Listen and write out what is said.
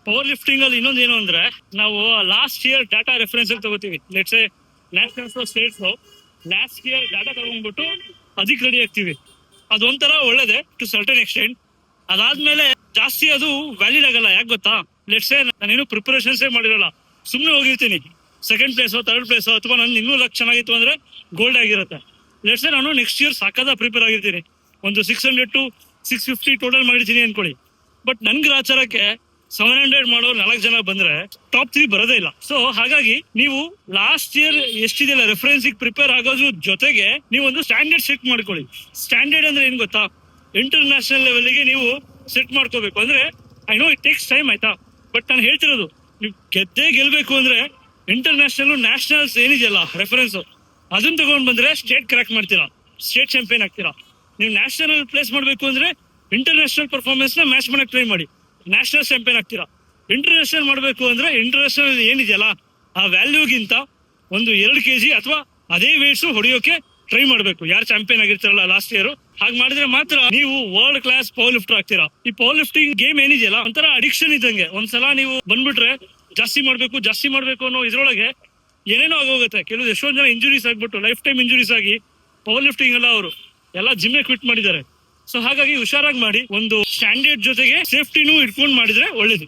Power lifting ಅಲ್ಲಿ ಇನ್ನೊಂದು ಏನು ಅಂದ್ರೆ ನಾವು ಲಾಸ್ಟ್ ಇಯರ್ ಡಾಟಾ ರೆಫರೆನ್ಸ್ ಅಲ್ಲಿ ತಗೋತೀವಿ. Let's nationals states last year data ತಗೊಂಡ್ಬಿಟ್ಟು ಅದಕ್ಕೆ ರೆಡಿ ಆಗ್ತೀವಿ. ಅದೊಂಥರ ಒಳ್ಳೇದೆ ಟು ಸರ್ಟನ್ ಎಕ್ಸ್ಟೆಂಟ್. ಅದಾದ್ಮೇಲೆ ಜಾಸ್ತಿ ಅದು ವ್ಯಾಲಿಡ್ ಆಗಲ್ಲ. ಯಾಕೆ ಗೊತ್ತಾ? ಲೆಟ್ಸ್ ನಾನೇನು ಪ್ರಿಪರೇಷನ್ಸ್ ಮಾಡಿರಲ್ಲ, ಸುಮ್ಮನೆ ಹೋಗಿರ್ತೀನಿ. ಸೆಕೆಂಡ್ ಪ್ಲೇಸೋ ಥರ್ಡ್ ಪ್ಲೇಸೋ ಅಥವಾ ನನ್ ಇನ್ನೂ ಲಕ್ ಚೆನ್ನಾಗಿತ್ತು ಅಂದ್ರೆ ಗೋಲ್ಡ್ ಆಗಿರುತ್ತೆ. ಲೆಟ್ಸ್ ನಾನು ನೆಕ್ಸ್ಟ್ ಇಯರ್ ಸಾಕಾದ ಪ್ರಿಪೇರ್ ಆಗಿರ್ತೀನಿ, ಒಂದು 600 to 650 ಟೋಟಲ್ ಮಾಡಿರ್ತೀನಿ ಅನ್ಕೊಳ್ಳಿ. ಬಟ್ ನನ್ ಗ್ರಾಚಾರಕ್ಕೆ 700 ಮಾಡೋ 4 ಜನ ಬಂದ್ರೆ ಟಾಪ್ 3 ಬರೋದೇ ಇಲ್ಲ. ಸೊ ಹಾಗಾಗಿ ನೀವು ಲಾಸ್ಟ್ ಇಯರ್ ಎಷ್ಟಿದೆಯಲ್ಲ ರೆಫರೆನ್ಸ್ ಪ್ರಿಪೇರ್ ಆಗೋದ್ರ ಜೊತೆಗೆ ನೀವು ಒಂದು ಸ್ಟ್ಯಾಂಡರ್ಡ್ ಸೆಟ್ ಮಾಡ್ಕೊಳ್ಳಿ. ಸ್ಟ್ಯಾಂಡರ್ಡ್ ಅಂದ್ರೆ ಏನ್ ಗೊತ್ತಾ? ಇಂಟರ್ನ್ಯಾಷನಲ್ ಲೆವೆಲ್ಗೆ ನೀವು ಸೆಟ್ ಮಾಡ್ಕೋಬೇಕು. ಅಂದ್ರೆ I know it takes time, ಆಯ್ತಾ? ಬಟ್ ನಾನು ಹೇಳ್ತಿರೋದು, ನೀವು ಗೆಲ್ಬೇಕು ಅಂದ್ರೆ ಇಂಟರ್ನ್ಯಾಷನಲ್ ನ್ಯಾಷನಲ್ಸ್ ಏನಿದೆಯಲ್ಲ ರೆಫರೆನ್ಸ್, ಅದನ್ನ ತಗೊಂಡ್ ಬಂದ್ರೆ ಸ್ಟೇಟ್ ಕ್ರ್ಯಾಕ್ ಮಾಡ್ತೀರಾ, ಸ್ಟೇಟ್ ಚಾಂಪಿಯನ್ ಆಗ್ತೀರಾ. ನೀವು ನ್ಯಾಷನಲ್ ಪ್ಲೇಸ್ ಮಾಡ್ಬೇಕು ಅಂದ್ರೆ ಇಂಟರ್ನ್ಯಾಷನಲ್ ಪರ್ಫಾರ್ಮೆನ್ಸ್ ನ ಮ್ಯಾಚ್ ಮಾಡಕ್ ಟ್ರೈ ಮಾಡಿ, ನ್ಯಾಷನಲ್ ಚಾಂಪಿಯನ್ ಆಗ್ತೀರಾ. ಇಂಟರ್ನ್ಯಾಷನಲ್ ಮಾಡ್ಬೇಕು ಅಂದ್ರೆ ಇಂಟರ್ನ್ಯಾಷನಲ್ ಏನಿದೆಯಲ್ಲ ಆ ವ್ಯಾಲ್ಯೂಗಿಂತ ಒಂದು 2 kg ಅಥವಾ ಅದೇ ವೇಟ್ಸ್ ಹೊಡೆಯೋಕೆ ಟ್ರೈ ಮಾಡ್ಬೇಕು. ಯಾರು ಚಾಂಪಿಯನ್ ಆಗಿರ್ತಾರಲ್ಲ ಲಾಸ್ಟ್ ಇಯರ್, ಹಾಗೆ ಮಾಡಿದ್ರೆ ಮಾತ್ರ ನೀವು ವರ್ಲ್ಡ್ ಕ್ಲಾಸ್ ಪವರ್ ಲಿಫ್ಟರ್ ಆಗ್ತೀರಾ. ಈ ಪವರ್ ಲಿಫ್ಟಿಂಗ್ ಗೇಮ್ ಏನಿದೆಯಲ್ಲ ಒಂಥರ ಅಡಿಕ್ಷನ್ ಇದ್ದಂಗೆ. ಒಂದ್ಸಲ ನೀವು ಬಂದ್ಬಿಟ್ರೆ ಜಾಸ್ತಿ ಮಾಡ್ಬೇಕು ಅನ್ನೋ ಇದ್ರೊಳಗೆ ಏನೇನೋ ಆಗೋಗುತ್ತೆ. ಕೆಲವು ಎಷ್ಟೊಂದ್ ಜನ ಇಂಜುರೀಸ್ ಆಗ್ಬಿಟ್ಟು ಲೈಫ್ ಟೈಮ್ ಇಂಜುರೀಸ್ ಆಗಿ ಪವರ್ ಲಿಫ್ಟಿಂಗ್ ಎಲ್ಲ ಅವರು ಎಲ್ಲ ಜಿಮ್ಮೆ ಕ್ವಿಟ್ ಮಾಡಿದ್ದಾರೆ. ಸೊ ಹಾಗಾಗಿ ಹುಷಾರಾಗಿ ಮಾಡಿ, ಒಂದು ಸ್ಟ್ಯಾಂಡರ್ಡ್ ಜೊತೆಗೆ ಸೇಫ್ಟಿನೂ ಇಟ್ಕೊಂಡು ಮಾಡಿದ್ರೆ ಒಳ್ಳೇದು.